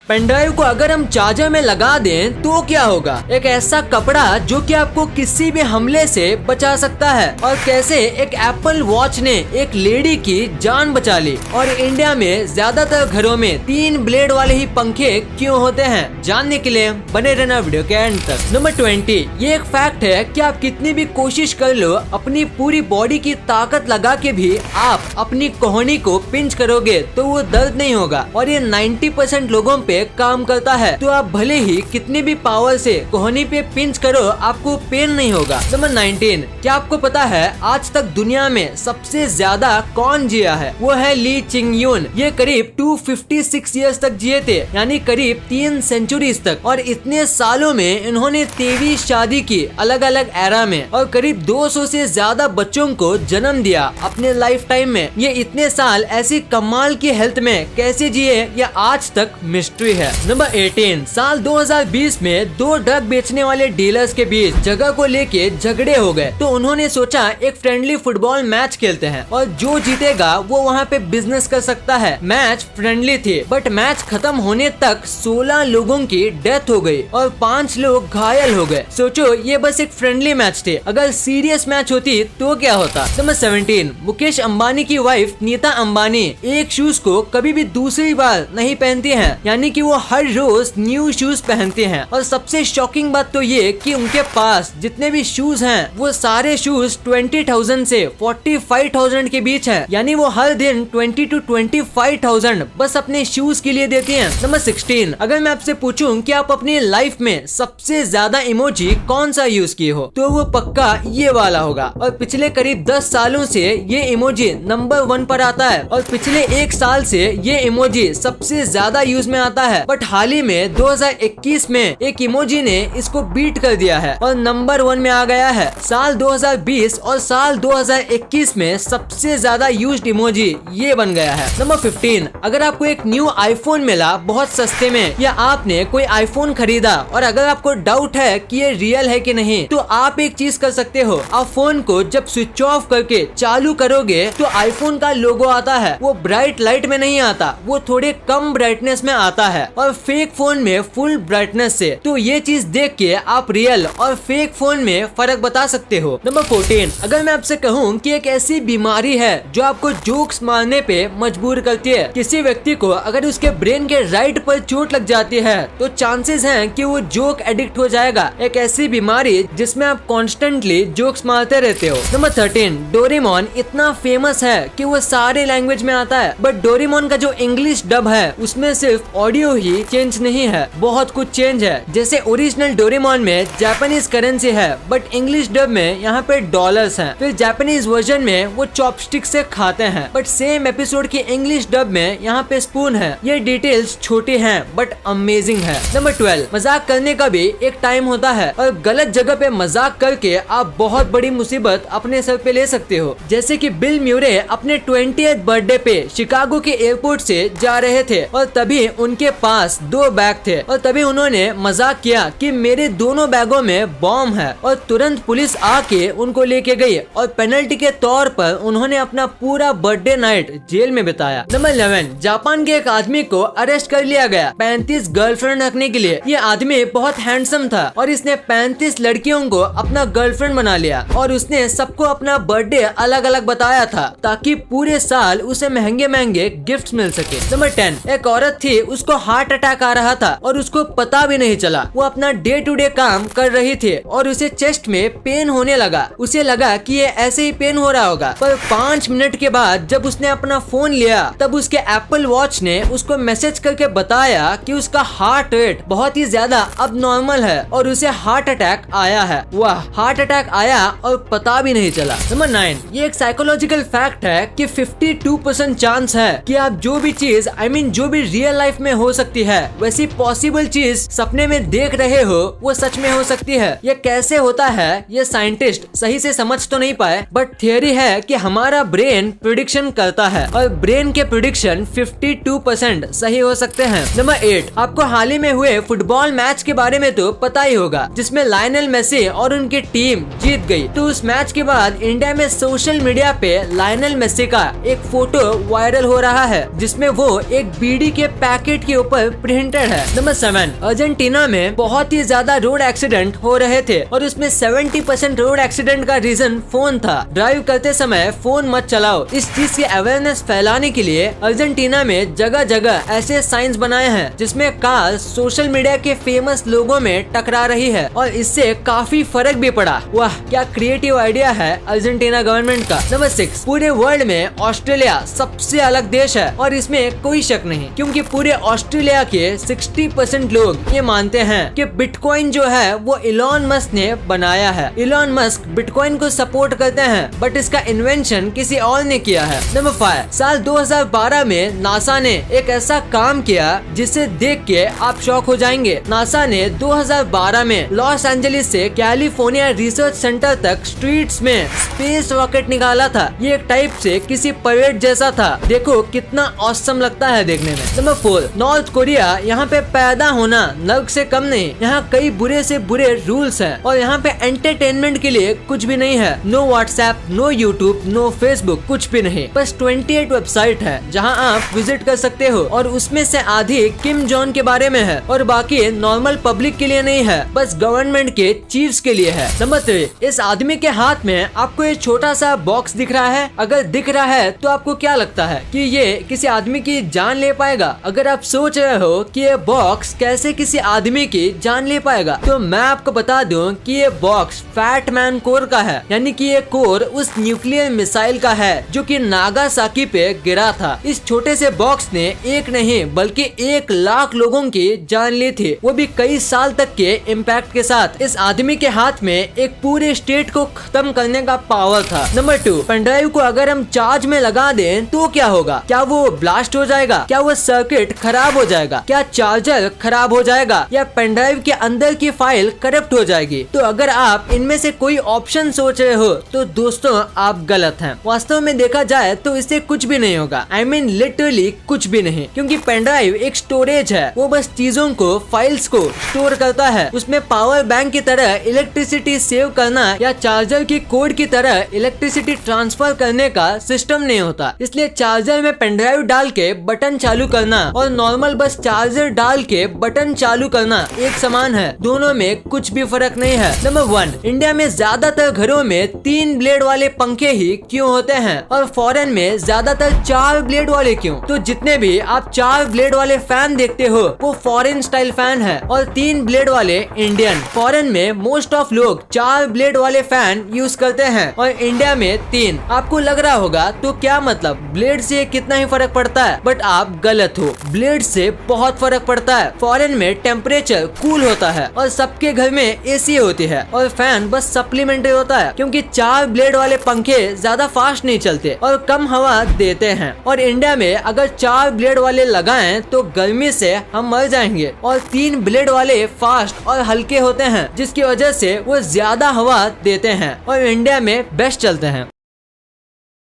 Pen drive को अगर हम चार्जर में लगा दें तो क्या होगा? एक ऐसा कपड़ा जो कि आपको किसी भी हमले से बचा सकता है। और कैसे एक एप्पल वॉच ने एक लेडी की जान बचा ली। और इंडिया में ज्यादातर घरों में 3 ब्लेड वाले ही पंखे क्यों होते हैं, जानने के लिए बने रहना वीडियो के एंड तक। नंबर 20, ये एक फैक्ट है कि आप कितनी भी कोशिश कर लो, अपनी पूरी बॉडी की ताकत लगा के भी आप अपनी कोहनी को पिंच करोगे तो वो दर्द नहीं होगा। और ये 90% लोगों पे काम करता है। तो आप भले ही कितनी भी पावर से कोहनी पे पिंच करो, आपको पेन नहीं होगा। नंबर 19, क्या आपको पता है आज तक दुनिया में सबसे ज्यादा कौन जिया है? वो है ली चिंग यून। ये करीब 256 ईयर्स तक जिए थे, यानी करीब 3 सेंचुरीज तक। और इतने सालों में इन्होंने 23 शादी की अलग अलग एरा में, और करीब 200 से ज्यादा बच्चों को जन्म दिया अपने लाइफ टाइम में। ये इतने साल ऐसी कमाल की हेल्थ में कैसे जिए, ये आज तक मिस्ट्री है। नंबर 18, साल 2020 में 2 ड्रग बेचने वाले डीलर्स के बीच जगह को लेके झगड़े हो गए। तो उन्होंने सोचा एक फ्रेंडली फुटबॉल मैच खेलते हैं और जो जीतेगा वो वहाँ पे बिजनेस कर सकता है। मैच फ्रेंडली थी, बट मैच खत्म होने तक 16 लोगों की डेथ हो गई और 5 लोग घायल हो गए। सोचो ये बस एक फ्रेंडली मैच थे, अगर सीरियस मैच होती तो क्या होता। नंबर 17, मुकेश अंबानी की वाइफ नीता अंबानी एक शूज को कभी भी दूसरी बार नहीं पहनती हैं, यानी कि वो हर रोज न्यू शूज पहनते हैं। और सबसे शॉकिंग बात तो ये कि उनके पास जितने भी शूज हैं वो सारे शूज 20,000 से 45,000 के बीच हैं, यानी वो हर दिन 20 to 25,000 बस अपने शूज के लिए देती हैं। नंबर 16, अगर मैं आपसे पूछूं कि आप अपनी लाइफ में सबसे ज्यादा इमोजी कौन सा यूज किए हो, तो वो पक्का ये वाला होगा। और पिछले करीब 10 सालों से ये इमोजी नंबर 1 पर आता है और पिछले 1 साल से ये इमोजी सबसे ज्यादा यूज में आता है। बट हाल ही में 2021 में एक इमोजी ने इसको बीट कर दिया है और नंबर 1 में आ गया है। साल 2020 और साल 2021 में सबसे ज्यादा यूज्ड इमोजी ये बन गया है। नंबर 15, अगर आपको एक न्यू आईफोन मिला बहुत सस्ते में, या आपने कोई आईफोन खरीदा और अगर आपको डाउट है कि ये रियल है कि नहीं, तो आप एक चीज कर सकते हो। आप फोन को जब स्विच ऑफ करके चालू करोगे तो आईफोन का लोगो आता है। वो ब्राइट लाइट में नहीं आता, वो थोड़े कम ब्राइटनेस में आता है और फेक फोन में फुल ब्राइटनेस से। तो ये चीज देख के आप रियल और फेक फोन में फर्क बता सकते हो। नंबर 14, अगर मैं आपसे कहूँ कि एक ऐसी बीमारी है जो आपको जोक्स मारने पे मजबूर करती है। किसी व्यक्ति को अगर उसके ब्रेन के राइट पर चोट लग जाती है तो चांसेस हैं कि वो जोक एडिक्ट हो जाएगा। एक ऐसी बीमारी जिसमें आप कॉन्स्टेंटली जोक्स मारते रहते हो। नंबर 13, डोरेमोन इतना फेमस है कि वो सारे लैंग्वेज में आता है, बट डोरेमोन का जो इंग्लिश डब है उसमें सिर्फ ऑडियो ही चेंज नहीं है, बहुत कुछ चेंज है। जैसे ओरिजिनल डोरेमोन में जापानीज करेंसी है, बट इंग्लिश डब में यहाँ पे डॉलर्स हैं। फिर जापानीज वर्जन में वो चॉपस्टिक से खाते हैं, बट सेम एपिसोड की इंग्लिश डब में यहाँ पे स्पून है। ये डिटेल्स छोटी हैं बट अमेजिंग है। नंबर 12, मजाक करने का भी एक टाइम होता है और गलत जगह पे मजाक करके आप बहुत बड़ी मुसीबत अपने सर पे ले सकते हो। जैसे कि बिल म्यूरे अपने 20th बर्थडे पे शिकागो के एयरपोर्ट से जा रहे थे और तभी उनके पास 2 बैग थे और तभी उन्होंने मजाक किया कि मेरे दोनों बैगों में बॉम्ब है और तुरंत पुलिस आके उनको लेके गई और पेनल्टी के तौर पर उन्होंने अपना पूरा बर्थडे नाइट जेल में बिताया। नंबर 11, जापान के एक आदमी को अरेस्ट कर लिया गया 35 गर्लफ्रेंड रखने के लिए। ये आदमी बहुत हैंडसम था और इसने 35 लड़कियों को अपना गर्लफ्रेंड बना लिया और उसने सबको अपना बर्थडे अलग अलग बताया था ताकि पूरे साल उसे महंगे महंगे गिफ्ट्स मिल सके। नंबर 10, एक औरत थी, उसको हार्ट अटैक आ रहा था और उसको पता भी नहीं चला। वो अपना डे टू डे काम कर रही थी और उसे चेस्ट में पेन होने लगा। उसे लगा कि ये ऐसे ही पेन हो रहा होगा, पर 5 मिनट के बाद जब उसने अपना फोन लिया तब उसके एप्पल वॉच ने उसको मैसेज करके बताया कि उसका हार्ट रेट बहुत ही ज्यादा अब नॉर्मल है और उसे हार्ट अटैक आया है। वाह, हार्ट अटैक आया और पता भी नहीं चला। नंबर 9, ये एक साइकोलॉजिकल फैक्ट है कि 52% चांस है कि आप जो भी चीज जो भी रियल लाइफ में हो सकती है वैसी पॉसिबल चीज सपने में देख रहे हो वो सच में हो सकती है। ये कैसे होता है ये साइंटिस्ट सही से समझ तो नहीं पाए, बट थियरी है कि हमारा ब्रेन प्रिडिक्शन करता है और ब्रेन के प्रिडिक्शन 52% सही हो सकते हैं। नंबर 8, आपको हाल ही में हुए फुटबॉल मैच के बारे में तो पता ही होगा जिसमें लायनल मेसी और उनकी टीम जीत गई। तो उस मैच के बाद इंडिया में सोशल मीडिया पे लायनल मेसी का एक फोटो वायरल हो रहा है जिसमें वो एक बीड़ी के पैकेट की के ऊपर प्रिंटेड है। नंबर 7, अर्जेंटीना में बहुत ही ज्यादा रोड एक्सीडेंट हो रहे थे और उसमें 70% रोड एक्सीडेंट का रीजन फोन था। ड्राइव करते समय फोन मत चलाओ। इस चीज की अवेयरनेस फैलाने के लिए अर्जेंटीना में जगह जगह ऐसे साइंस बनाए हैं जिसमें कार सोशल मीडिया के फेमस लोगों में टकरा रही है और इससे काफी फर्क भी पड़ा। वाह, क्या क्रिएटिव आइडिया है अर्जेंटीना गवर्नमेंट का। नंबर 6, पूरे वर्ल्ड में ऑस्ट्रेलिया सबसे अलग देश है और इसमें कोई शक नहीं, क्योंकि पूरे ऑस्ट्रेलिया के 60% लोग ये मानते हैं कि बिटकॉइन जो है वो इलॉन मस्क ने बनाया है। इलॉन मस्क बिटकॉइन को सपोर्ट करते हैं बट इसका इन्वेंशन किसी और ने किया है। नंबर 5, साल 2012 में नासा ने एक ऐसा काम किया जिसे देख के आप शॉक हो जाएंगे। नासा ने 2012 में लॉस एंजलिस से कैलिफोर्निया रिसर्च सेंटर तक स्ट्रीट्स में स्पेस रॉकेट निकाला था। ये एक टाइप से किसी परेड जैसा था। देखो कितना ऑसम लगता है देखने में। नंबर 4, नॉर्थ कोरिया यहाँ पे पैदा होना नर्क से कम नहीं। यहाँ कई बुरे से बुरे रूल्स हैं और यहाँ पे एंटरटेनमेंट के लिए कुछ भी नहीं है। No WhatsApp, no YouTube, no Facebook, कुछ भी नहीं। बस 28 वेबसाइट है जहाँ आप विजिट कर सकते हो और उसमें से आधी किम जॉन के बारे में है और बाकी नॉर्मल पब्लिक के लिए नहीं है, बस गवर्नमेंट के चीफ्स के लिए है। नंबर 3, इस आदमी के हाथ में आपको ये छोटा सा बॉक्स दिख रहा है। अगर दिख रहा है तो आपको क्या लगता है कि ये किसी आदमी की जान ले पाएगा? अगर आप सोच रहे हो कि ये बॉक्स कैसे किसी आदमी की जान ले पाएगा, तो मैं आपको बता दूं कि ये बॉक्स फैट मैन कोर का है, यानी कि ये कोर उस न्यूक्लियर मिसाइल का है जो कि नागासाकी पे गिरा था। इस छोटे से बॉक्स ने एक नहीं बल्कि 1 लाख लोगों की जान ली थी, वो भी कई साल तक के इम्पैक्ट के साथ। इस आदमी के हाथ में एक पूरे स्टेट को खत्म करने का पावर था। नंबर 2, पेनड्राइव को अगर हम चार्ज में लगा दें तो क्या होगा? क्या वो ब्लास्ट हो जाएगा? क्या वो सर्किट खराब हो जाएगा? क्या चार्जर खराब हो जाएगा? या पेनड्राइव के अंदर की फाइल करप्ट हो जाएगी? तो अगर आप इनमें से कोई ऑप्शन सोच रहे हो तो दोस्तों आप गलत हैं। वास्तव में देखा जाए तो इससे कुछ भी नहीं होगा। I mean लिटरली कुछ भी नहीं, क्योंकि पेनड्राइव एक स्टोरेज है। वो बस चीजों को, फाइल्स को स्टोर करता है। उसमें पावर बैंक की तरह इलेक्ट्रिसिटी सेव करना या चार्जर की कोड की तरह इलेक्ट्रिसिटी ट्रांसफर करने का सिस्टम नहीं होता। इसलिए चार्जर में पेनड्राइव डाल के बटन चालू करना और नॉर्मल बस चार्जर डाल के बटन चालू करना एक समान है। दोनों में कुछ भी फर्क नहीं है। नंबर 1, इंडिया में ज्यादातर घरों में 3 ब्लेड वाले पंखे ही क्यों होते हैं और फॉरेन में ज्यादातर 4 ब्लेड वाले क्यों? तो जितने भी आप 4 ब्लेड वाले फैन देखते हो वो फॉरेन स्टाइल फैन है और 3 ब्लेड वाले इंडियन। फॉरेन में मोस्ट ऑफ लोग 4 ब्लेड वाले फैन यूज करते हैं और इंडिया में 3। आपको लग रहा होगा तो क्या मतलब, ब्लेड से कितना ही फर्क पड़ता है? बट आप गलत हो, ब्लेड से बहुत फर्क पड़ता है। फॉरेन में टेम्परेचर कूल होता है और सबके घर में एसी होती है और फैन बस सप्लीमेंट्री होता है, क्योंकि 4 ब्लेड वाले पंखे ज्यादा फास्ट नहीं चलते और कम हवा देते हैं। और इंडिया में अगर 4 ब्लेड वाले लगाएं तो गर्मी से हम मर जाएंगे और 3 ब्लेड वाले फास्ट और हल्के होते हैं, जिसकी वजह से वो ज्यादा हवा देते हैं और इंडिया में बेस्ट चलते हैं।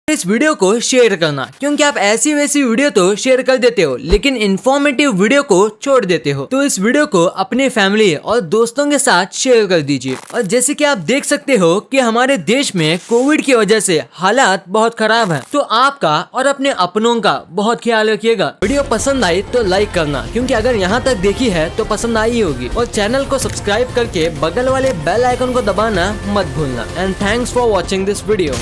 इस वीडियो को शेयर करना, क्योंकि आप ऐसी वैसी वीडियो तो शेयर कर देते हो लेकिन इन्फॉर्मेटिव वीडियो को छोड़ देते हो। तो इस वीडियो को अपने फैमिली और दोस्तों के साथ शेयर कर दीजिए। और जैसे कि आप देख सकते हो कि हमारे देश में कोविड की वजह से हालात बहुत खराब हैं, तो आपका और अपने अपनों का बहुत ख्याल रखिएगा। वीडियो पसंद आई तो लाइक करना, क्योंकि अगर यहाँ तक देखी है तो पसंद आई होगी। और चैनल को सब्सक्राइब करके बगल वाले बेल आइकन को दबाना मत भूलना। And thanks for watching this video.